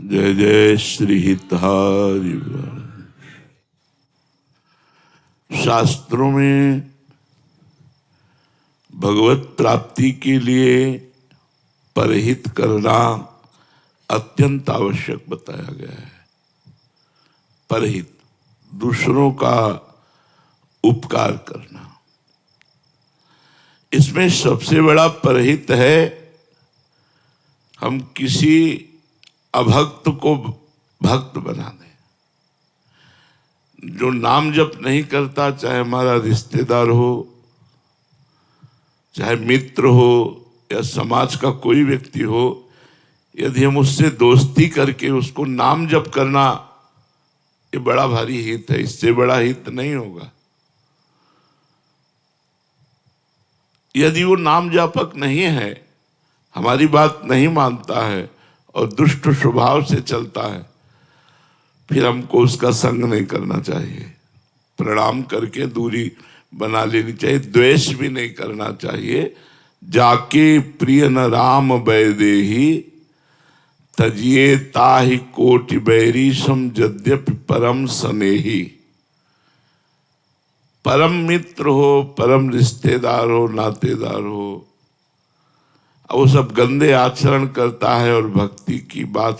जय जय श्री हितहारी। शास्त्रों में भगवत प्राप्ति के लिए परहित करना अत्यंत आवश्यक बताया गया है। परहित, दूसरों का उपकार करना, इसमें सबसे बड़ा परहित है हम किसी अभक्त को भक्त बना दें। जो नाम जप नहीं करता, चाहे हमारा रिश्तेदार हो, चाहे मित्र हो या समाज का कोई व्यक्ति हो, यदि हम उससे दोस्ती करके उसको नाम जप करना, ये बड़ा भारी हित है। इससे बड़ा हित नहीं होगा। यदि वो नाम जापक नहीं है, हमारी बात नहीं मानता है और दुष्ट स्वभाव से चलता है, फिर हमको उसका संग नहीं करना चाहिए। प्रणाम करके दूरी बना लेनी चाहिए। द्वेष भी नहीं करना चाहिए। जाके प्रिय न राम बैदेही, तजिए ताहि कोटि बैरी सम यद्यपि परम स्नेही। परम मित्र हो, परम रिश्तेदार हो, नातेदार हो, वो सब गंदे आचरण करता है और भक्ति की बात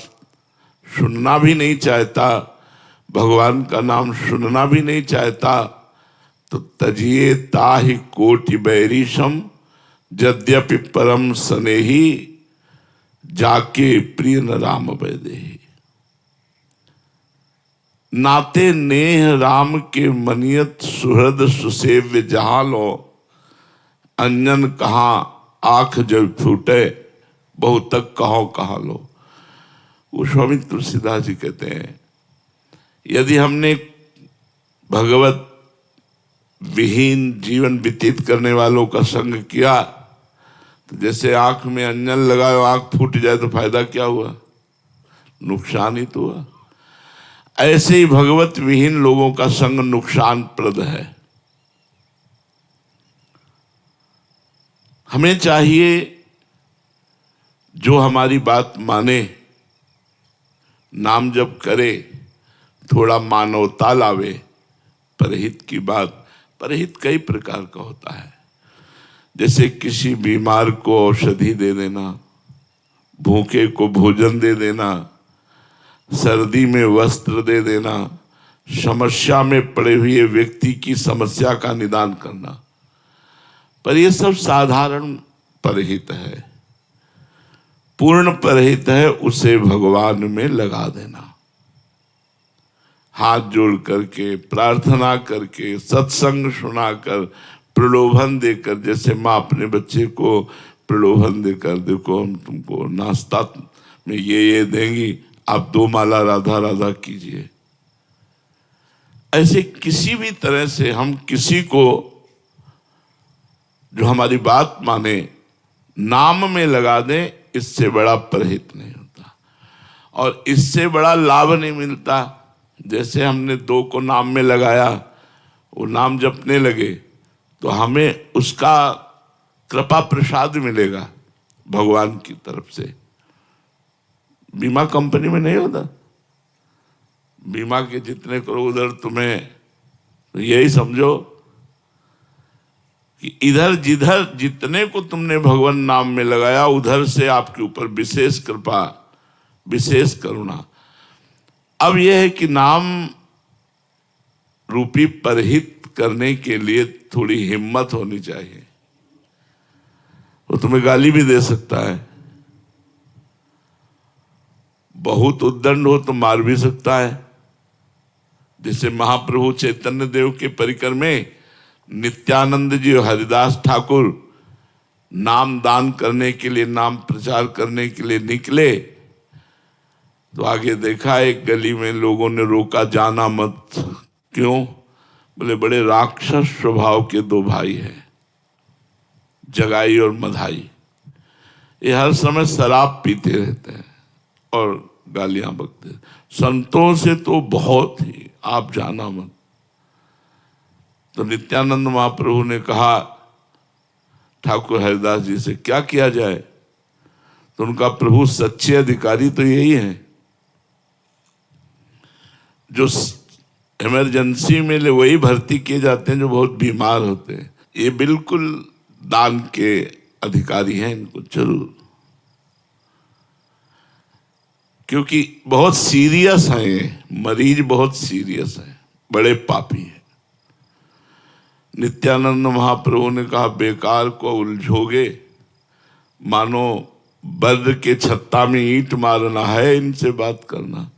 सुनना भी नहीं चाहता, भगवान का नाम सुनना भी नहीं चाहता, तो तजिए ताहि कोटि बैरीशम यद्यपि परम स्नेही, जाके प्रिय न राम बैदेही। नाते नेह राम के मनियत सुहृद सुसेव्य जहां लो, अंजन कहाँ आंख जब फूटे, बहुत तक कहो कहा लो। वो स्वामी तुलसीदास जी कहते हैं, यदि हमने भगवत विहीन जीवन व्यतीत करने वालों का संग किया, तो जैसे आंख में अंजन लगाए आंख फूट जाए तो फायदा क्या हुआ? नुकसान ही तो हुआ। ऐसे ही भगवत विहीन लोगों का संग नुकसान प्रद है। हमें चाहिए जो हमारी बात माने, नाम जप करे, थोड़ा मानवता लावे। परहित की बात, परहित कई प्रकार का होता है। जैसे किसी बीमार को औषधि दे देना, भूखे को भोजन दे देना, सर्दी में वस्त्र दे देना, समस्या में पड़े हुए व्यक्ति की समस्या का निदान करना, पर यह सब साधारण परहित है। पूर्ण परहित है उसे भगवान में लगा देना। हाथ जोड़ करके, प्रार्थना करके, सत्संग सुनाकर, प्रलोभन देकर, जैसे माँ अपने बच्चे को प्रलोभन देकर, देखो हम तुमको नाश्ता में ये देंगी, आप 2 माला राधा राधा कीजिए। ऐसे किसी भी तरह से हम किसी को जो हमारी बात माने नाम में लगा दें, इससे बड़ा परहित नहीं होता और इससे बड़ा लाभ नहीं मिलता। जैसे हमने 2 को नाम में लगाया, वो नाम जपने लगे, तो हमें उसका कृपा प्रसाद मिलेगा भगवान की तरफ से। बीमा कंपनी में नहीं होता, बीमा के जितने करो उधर तुम्हें, तो यही समझो कि इधर जिधर जितने को तुमने भगवान नाम में लगाया, उधर से आपके ऊपर विशेष कृपा, विशेष करुणा। अब यह है कि नाम रूपी परहित करने के लिए थोड़ी हिम्मत होनी चाहिए। वो तुम्हें गाली भी दे सकता है, बहुत उद्दंड हो तो मार भी सकता है। जैसे महाप्रभु चैतन्य देव के परिकर में नित्यानंद जी और हरिदास ठाकुर नाम दान करने के लिए, नाम प्रचार करने के लिए निकले, तो आगे देखा एक गली में लोगों ने रोका, जाना मत। क्यों? बोले बड़े राक्षस स्वभाव के 2 भाई हैं, जगाई और मधाई। ये हर समय शराब पीते रहते हैं और गालियां बकते हैं। संतों से तो बहुत ही, आप जाना मत। तो नित्यानंद महाप्रभु ने कहा ठाकुर हरिदास जी से, क्या किया जाए? तो उनका प्रभु सच्चे अधिकारी तो यही है, जो इमरजेंसी में वही भर्ती किए जाते हैं जो बहुत बीमार होते हैं। ये बिल्कुल दान के अधिकारी हैं, इनको जरूर, क्योंकि बहुत सीरियस है ये मरीज, बहुत सीरियस है, बड़े पापी है। नित्यानंद महाप्रभु ने कहा बेकार को उलझोगे, मानो बद्र के छत्ता में ईंट मारना है इनसे बात करना।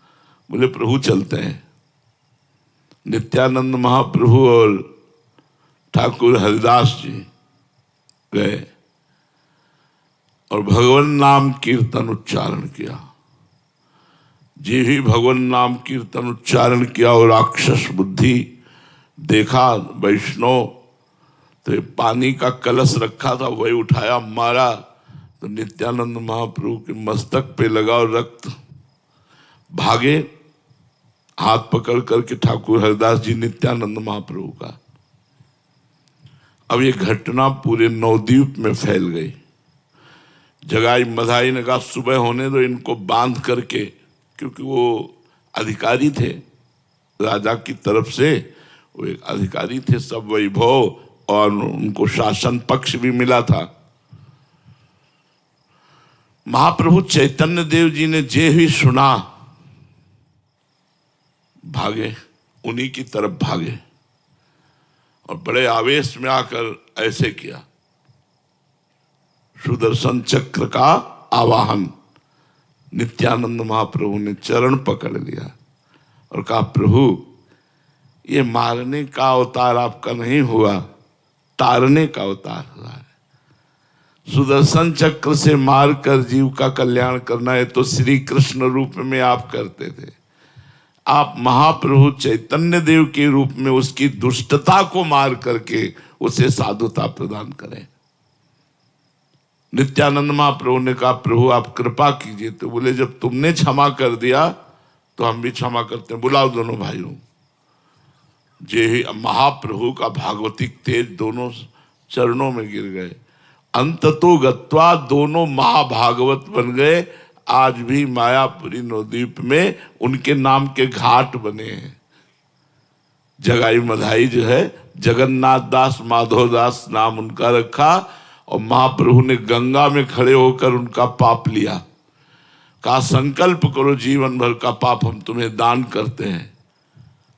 बोले प्रभु चलते हैं। नित्यानंद महाप्रभु और ठाकुर हरिदास जी गए और भगवान नाम कीर्तन उच्चारण किया। जी ही भगवान नाम कीर्तन उच्चारण किया और राक्षस बुद्धि देखा वैष्णव, तो पानी का कलश रखा था वही उठाया मारा, तो नित्यानंद महाप्रभु के मस्तक पे लगा और रक्त भागे। हाथ पकड़ करके ठाकुर हरिदास जी नित्यानंद महाप्रभु का। अब ये घटना पूरे नवद्वीप में फैल गई। जगाई मधाई ने कहा सुबह होने दो इनको बांध करके, क्योंकि वो अधिकारी थे राजा की तरफ से, वो एक अधिकारी थे, सब वैभव और उनको शासन पक्ष भी मिला था। महाप्रभु चैतन्य देव जी ने जे ही सुना भागे, उन्हीं की तरफ भागे और बड़े आवेश में आकर ऐसे किया, सुदर्शन चक्र का आवाहन। नित्यानंद महाप्रभु ने चरण पकड़ लिया और कहा प्रभु ये मारने का अवतार आपका नहीं हुआ, तारने का अवतार हुआ है। सुदर्शन चक्र से मारकर जीव का कल्याण करना है तो श्री कृष्ण रूप में आप करते थे। आप महाप्रभु चैतन्य देव के रूप में उसकी दुष्टता को मार करके उसे साधुता प्रदान करें। नित्यानंद महाप्रभु ने कहा प्रभु आप कृपा कीजिए। तो बोले जब तुमने क्षमा कर दिया तो हम भी क्षमा करते हैं, बुलाओ दोनों भाइयों। जे ही महाप्रभु का भागवतिक तेज दोनों चरणों में गिर गए। अंततो गत्वा दोनों महाभागवत बन गए। आज भी मायापुरी नवद्वीप में उनके नाम के घाट बने हैं। जगाई मधाई जो है जगन्नाथ दास माधव दास नाम उनका रखा और महाप्रभु ने गंगा में खड़े होकर उनका पाप लिया। कहा संकल्प करो जीवन भर का पाप हम तुम्हें दान करते हैं।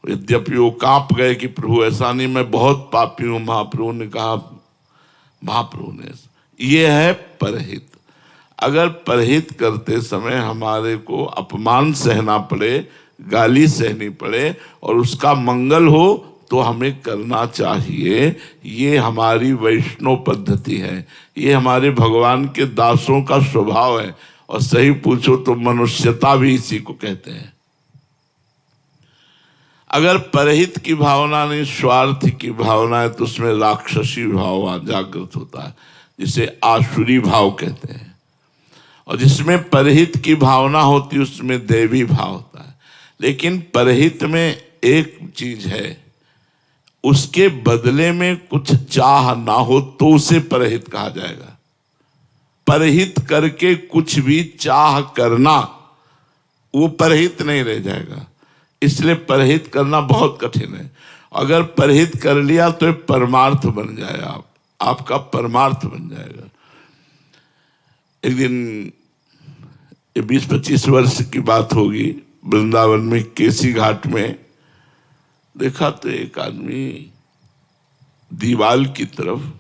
यद्यपि वो कांप गए कि प्रभु ऐसा नहीं, मैं बहुत पापी हूं। महाप्रभु ने कहा, महाप्रभु ने ये है परहित। अगर परहित करते समय हमारे को अपमान सहना पड़े, गाली सहनी पड़े और उसका मंगल हो तो हमें करना चाहिए। ये हमारी वैष्णव पद्धति है, ये हमारे भगवान के दासों का स्वभाव है। और सही पूछो तो मनुष्यता भी इसी को कहते हैं। अगर परहित की भावना नहीं स्वार्थ की भावना है तो उसमें राक्षसी भाव जागृत होता है, जिसे आसुरी भाव कहते हैं। और जिसमें परहित की भावना होती है उसमें देवी भाव होता है। लेकिन परहित में एक चीज है, उसके बदले में कुछ चाह ना हो तो उसे परहित कहा जाएगा। परहित करके कुछ भी चाह करना वो परहित नहीं रह जाएगा। इसलिए परहित करना बहुत कठिन है। अगर परहित कर लिया तो परमार्थ बन जाए, आपका परमार्थ बन जाएगा। एक दिन 20-25 वर्ष की बात होगी, वृंदावन में केसी घाट में देखा तो एक आदमी दीवाल की तरफ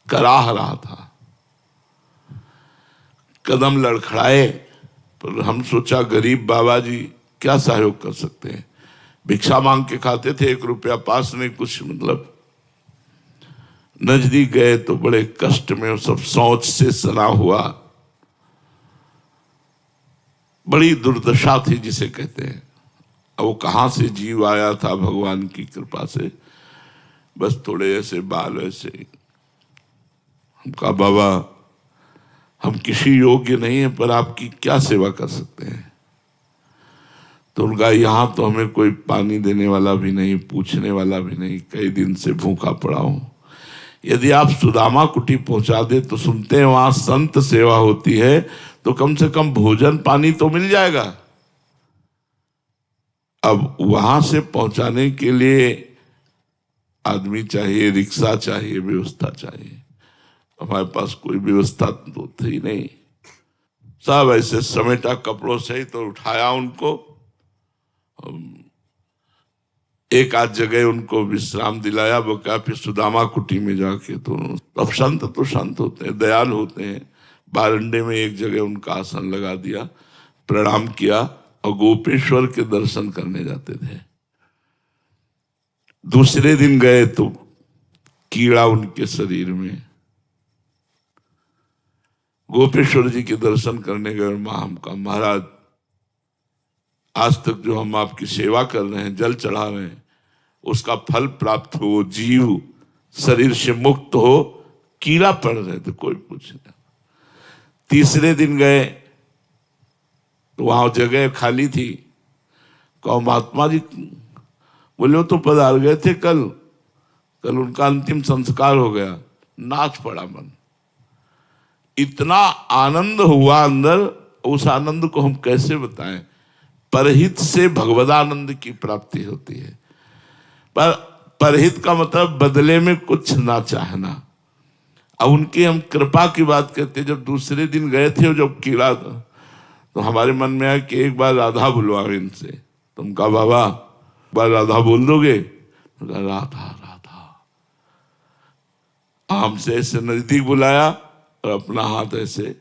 कराह रहा था। कदम लड़खड़ाए, पर हम सोचा गरीब बाबा जी क्या सहयोग कर सकते हैं। भिक्षा मांग के खाते थे, 1 रुपया पास नहीं, कुछ मतलब। नजदीक गए तो बड़े कष्ट में वो सब सोच से सना हुआ, बड़ी दुर्दशा थी जिसे कहते हैं। अब वो कहाँ से जीव आया था भगवान की कृपा से, बस थोड़े ऐसे बाल ऐसे। हम कहा बाबा हम किसी योग्य नहीं है पर आपकी क्या सेवा कर सकते हैं। तो उनका यहाँ तो हमें कोई पानी देने वाला भी नहीं, पूछने वाला भी नहीं, कई दिन से भूखा पड़ा हूं। यदि आप सुदामा कुटी पहुंचा दे तो सुनते हैं वहां संत सेवा होती है, तो कम से कम भोजन पानी तो मिल जाएगा। अब वहां से पहुंचाने के लिए आदमी चाहिए, रिक्शा चाहिए, व्यवस्था चाहिए। हमारे पास कोई व्यवस्था तो थी नहीं। सब ऐसे समेटा कपड़ों से ही तो उठाया उनको, एक आध जगह उनको विश्राम दिलाया, वो क्या फिर सुदामा कुटी में जाके। तो अब संत तो संत होते हैं, दयाल होते हैं। बारंडे में एक जगह उनका आसन लगा दिया, प्रणाम किया और गोपेश्वर के दर्शन करने जाते थे। दूसरे दिन गए तो कीड़ा उनके शरीर में। गोपेश्वर जी के दर्शन करने गए और मां हमका, महाराज आज तक जो हम आपकी सेवा कर रहे हैं, जल चढ़ा रहे हैं, उसका फल प्राप्त हो, जीव शरीर से मुक्त हो, कीड़ा पड़ रहे थे, कोई पूछ नहीं। तीसरे दिन गए तो वहां जगह खाली थी। कहो महात्मा जी, बोले वो तो पधार गए थे कल उनका अंतिम संस्कार हो गया। नाच पड़ा मन, इतना आनंद हुआ अंदर, उस आनंद को हम कैसे बताएं। परहित से भगवदानंद की प्राप्ति होती है। पर परहित का मतलब बदले में कुछ ना चाहना। अब उनकी हम कृपा की बात करते, जब दूसरे दिन गए थे जब कीड़ा था, तो हमारे मन में आया कि एक बार राधा बुलवाओ इनसे। तुम कहा बाबा एक बार राधा बोल दोगे? राधा राधा। हमसे ऐसे नजदीक बुलाया और अपना हाथ ऐसे।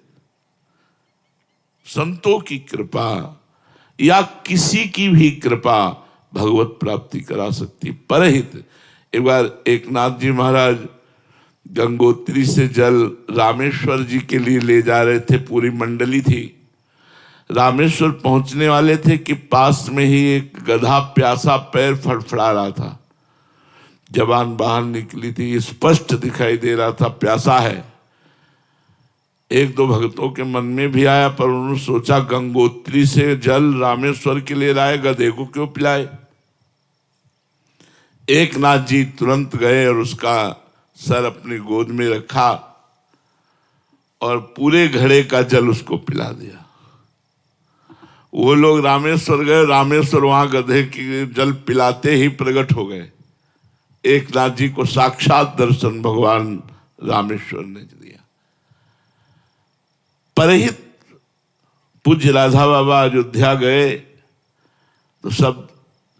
संतों की कृपा या किसी की भी कृपा भगवत प्राप्ति करा सकती। परहित, एक बार एक नाथ जी महाराज गंगोत्री से जल रामेश्वर जी के लिए ले जा रहे थे, पूरी मंडली थी। रामेश्वर पहुंचने वाले थे कि पास में ही एक गधा प्यासा पैर फड़फड़ा रहा था। जवान बाहर निकली थी, स्पष्ट दिखाई दे रहा था प्यासा है। एक दो भक्तों के मन में भी आया, पर उन्होंने सोचा गंगोत्री से जल रामेश्वर के लिए लाए, गधे को क्यों पिलाए। एक नाथ जी तुरंत गए और उसका सर अपनी गोद में रखा और पूरे घड़े का जल उसको पिला दिया। वो लोग रामेश्वर गए, रामेश्वर वहां गधे की जल पिलाते ही प्रकट हो गए। एक नाथ जी को साक्षात दर्शन भगवान रामेश्वर ने दिया। परहित पूज्य राधा बाबा अयोध्या गए तो सब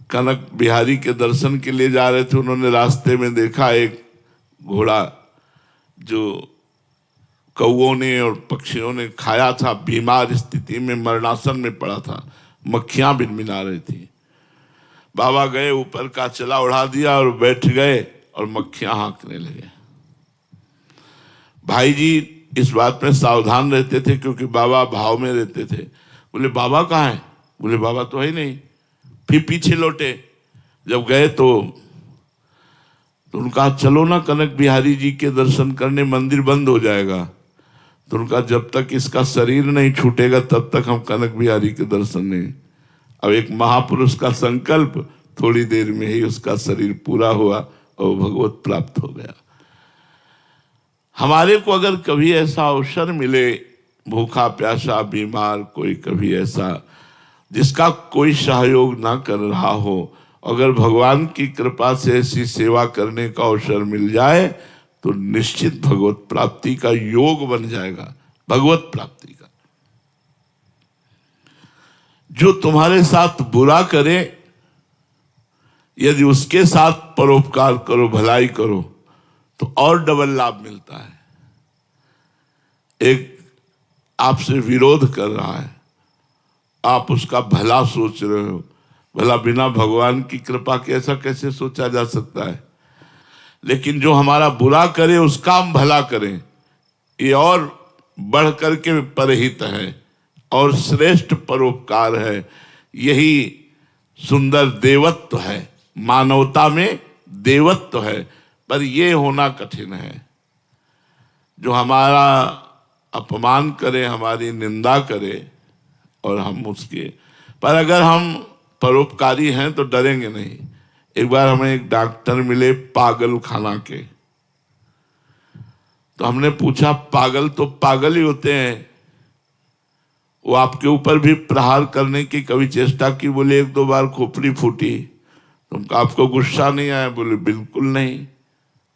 कनक बिहारी के दर्शन के लिए जा रहे थे। उन्होंने रास्ते में देखा एक घोड़ा जो कौओं ने और पक्षियों ने खाया था, बीमार स्थिति में मरणासन में पड़ा था, मक्खियां भिनभिना रही थी। बाबा गए, ऊपर का चला उड़ा दिया और बैठ गए और मक्खियां हाँकने लगे। भाई जी इस बात में सावधान रहते थे क्योंकि बाबा भाव में रहते थे। बोले बाबा कहाँ है? बोले बाबा तो है ही नहीं। फिर पीछे लौटे, जब गए तो उनका चलो ना कनक बिहारी जी के दर्शन करने, मंदिर बंद हो जाएगा। तो उनका जब तक इसका शरीर नहीं छूटेगा तब तक हम कनक बिहारी के दर्शन नहीं। अब एक महापुरुष का संकल्प, थोड़ी देर में ही उसका शरीर पूरा हुआ और भगवत प्राप्त हो गया। हमारे को अगर कभी ऐसा अवसर मिले, भूखा प्यासा बीमार कोई कभी ऐसा जिसका कोई सहयोग ना कर रहा हो, अगर भगवान की कृपा से ऐसी सेवा करने का अवसर मिल जाए तो निश्चित भगवत प्राप्ति का योग बन जाएगा। भगवत प्राप्ति का। जो तुम्हारे साथ बुरा करे, यदि उसके साथ परोपकार करो, भलाई करो तो और डबल लाभ मिलता है। एक आपसे विरोध कर रहा है, आप उसका भला सोच रहे हो, भला बिना भगवान की कृपा के ऐसा कैसे सोचा जा सकता है। लेकिन जो हमारा बुरा करे उसका हम भला करें, ये और बढ़ करके परहित है और श्रेष्ठ परोपकार है। यही सुंदर देवत्व है, मानवता में देवत्व है। पर ये होना कठिन है। जो हमारा अपमान करे, हमारी निंदा करे और हम उसके, पर अगर हम परोपकारी हैं तो डरेंगे नहीं। एक बार हमें एक डॉक्टर मिले पागल खाना के, तो हमने पूछा पागल तो पागल ही होते हैं, वो आपके ऊपर भी प्रहार करने की कभी चेष्टा की, बोले 1-2 बार खोपड़ी फूटी, तुमको आपको गुस्सा नहीं आया? बोले बिल्कुल नहीं।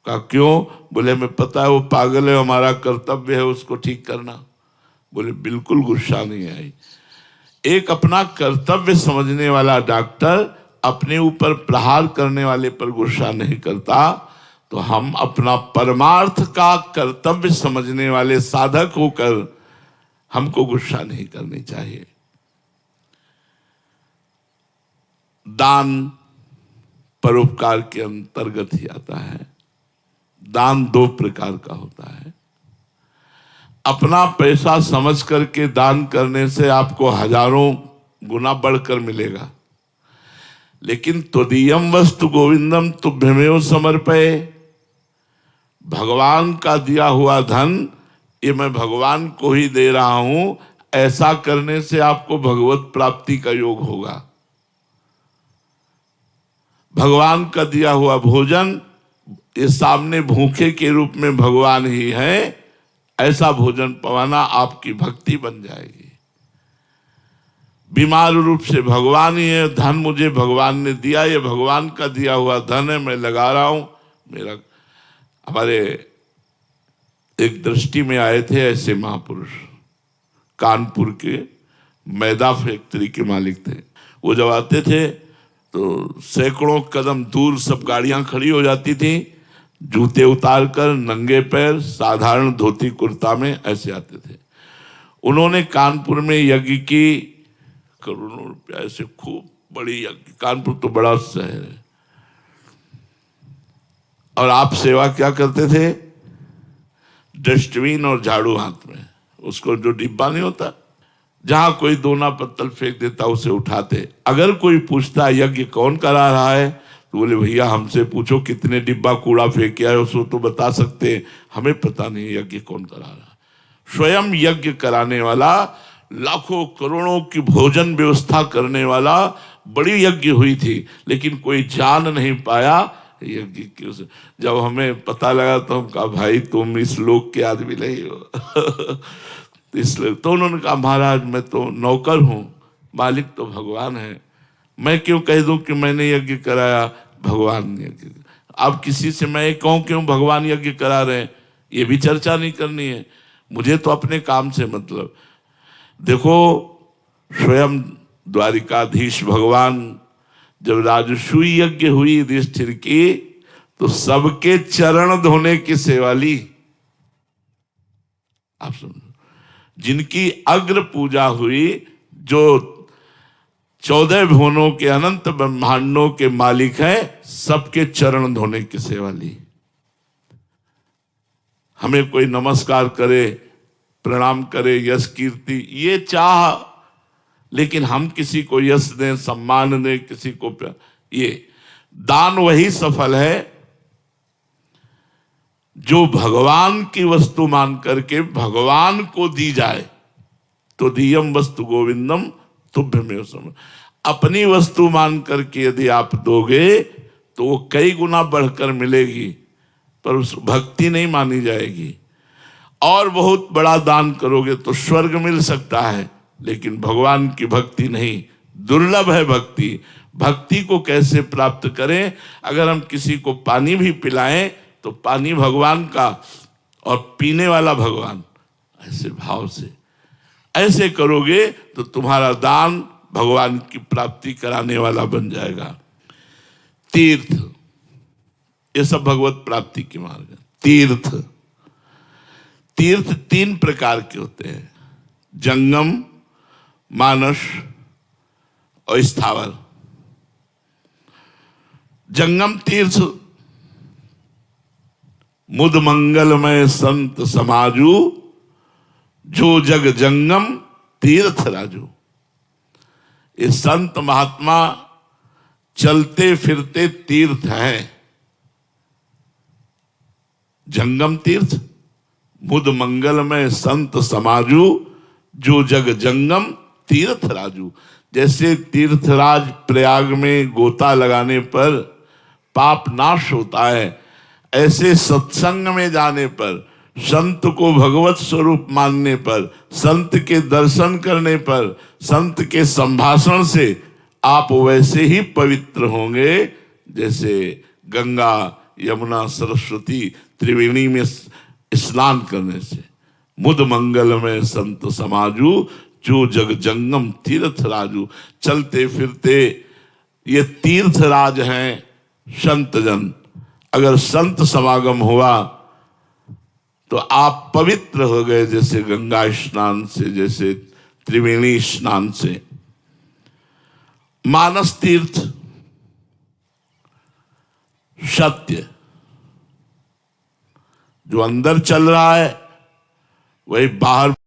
कहा क्यों? बोले हमें पता है वो पागल है, हमारा कर्तव्य है उसको ठीक करना। बोले बिल्कुल गुस्सा नहीं आई। एक अपना कर्तव्य समझने वाला डॉक्टर अपने ऊपर प्रहार करने वाले पर गुस्सा नहीं करता, तो हम अपना परमार्थ का कर्तव्य समझने वाले साधक होकर हमको गुस्सा नहीं करनी चाहिए। दान परोपकार के अंतर्गत ही आता है। दान 2 प्रकार का होता है। अपना पैसा समझ करके दान करने से आपको हजारों गुना बढ़कर मिलेगा, लेकिन त्वदीयम वस्तु गोविंदम तुभ्यमेव समर्पये, भगवान का दिया हुआ धन ये मैं भगवान को ही दे रहा हूं, ऐसा करने से आपको भगवत प्राप्ति का योग होगा। भगवान का दिया हुआ भोजन ये सामने भूखे के रूप में भगवान ही है, ऐसा भोजन पवाना आपकी भक्ति बन जाएगी। बीमार रूप से भगवान ही है, धन मुझे भगवान ने दिया, ये भगवान का दिया हुआ धन है, मैं लगा रहा हूं। मेरा हमारे एक दृष्टि में आए थे ऐसे महापुरुष, कानपुर के मैदा फैक्ट्री के मालिक थे। वो जब आते थे तो सैकड़ों कदम दूर सब गाड़ियां खड़ी हो जाती थी, जूते उतारकर नंगे पैर साधारण धोती कुर्ता में ऐसे आते थे। उन्होंने कानपुर में यज्ञ की, करोड़ों रुपया ऐसे खूब बड़ी यज्ञ, कानपुर तो बड़ा शहर है। और आप सेवा क्या करते थे? डस्टबिन और झाड़ू हाथ में, उसको जो डिब्बा नहीं होता, जहां कोई दोना पत्तल फेंक देता उसे उठाते। अगर कोई पूछता यज्ञ कौन करा रहा है, तो बोले भैया हमसे पूछो कितने डिब्बा कूड़ा फेंक आए, उसको तो बता सकते, हमें पता नहीं यज्ञ कौन करा रहा। स्वयं यज्ञ कराने वाला, लाखों करोड़ों की भोजन व्यवस्था करने वाला, बड़ी यज्ञ हुई थी, लेकिन कोई जान नहीं पाया यज्ञ की। जब हमें पता लगा तो हम कहा भाई तुम इस लोक के आदमी नहीं हो। इसलिए तो उन्होंने कहा महाराज मैं तो नौकर हूं, मालिक तो भगवान है, मैं क्यों कह दूं कि मैंने यज्ञ कराया, भगवान ने यज्ञ। अब किसी से मैं कहूं क्यों भगवान यज्ञ करा रहे हैं, ये भी चर्चा नहीं करनी है, मुझे तो अपने काम से मतलब। देखो स्वयं द्वारिकाधीश भगवान जब राजसूय यज्ञ हुई युधिष्ठिर की, तो सबके चरण धोने की सेवा ली। आप समझो, जिनकी अग्र पूजा हुई, जो 14 भुवनों के अनंत ब्रह्मांडों के मालिक हैं, सबके चरण धोने की सेवा ली। हमें कोई नमस्कार करे, प्रणाम करे, यश कीर्ति ये चाह, लेकिन हम किसी को यश दें, सम्मान दें, किसी को ये दान वही सफल है जो भगवान की वस्तु मान करके भगवान को दी जाए। तो दियम वस्तु गोविंदम तुभ्यमेव समर्पये, अपनी वस्तु मान करके यदि आप दोगे तो वो कई गुना बढ़कर मिलेगी, पर उस भक्ति नहीं मानी जाएगी। और बहुत बड़ा दान करोगे तो स्वर्ग मिल सकता है, लेकिन भगवान की भक्ति नहीं, दुर्लभ है भक्ति। भक्ति को कैसे प्राप्त करें? अगर हम किसी को पानी भी पिलाएं तो पानी भगवान का और पीने वाला भगवान, ऐसे भाव से ऐसे करोगे तो तुम्हारा दान भगवान की प्राप्ति कराने वाला बन जाएगा। तीर्थ, ये सब भगवत प्राप्ति के मार्ग है। तीर्थ, तीर्थ 3 प्रकार के होते हैं, जंगम, मानस और स्थावर। जंगम तीर्थ मुद मंगलमय संत समाजू, जो जग जंगम तीर्थ राजू। ये संत महात्मा चलते फिरते तीर्थ हैं। जंगम तीर्थ, मुद मंगलमय संत समाजू, जो जग जंगम तीर्थ राजू। जैसे तीर्थराज प्रयाग में गोता लगाने पर पाप नाश होता है, ऐसे सत्संग में जाने पर संत को भगवत स्वरूप मानने पर, संत के दर्शन करने पर, संत के संभाषण से आप वैसे ही पवित्र होंगे जैसे गंगा, यमुना, सरस्वती त्रिवेणी में स्नान करने से। मुद मंगल में संत समाजू, जो जग जंगम तीर्थ राजू। चलते फिरते ये तीर्थ राज हैं संत जन। अगर संत समागम हुआ तो आप पवित्र हो गए जैसे गंगा स्नान से, जैसे त्रिवेणी स्नान से। मानस तीर्थ सत्य जो अंदर चल रहा है वही बाहर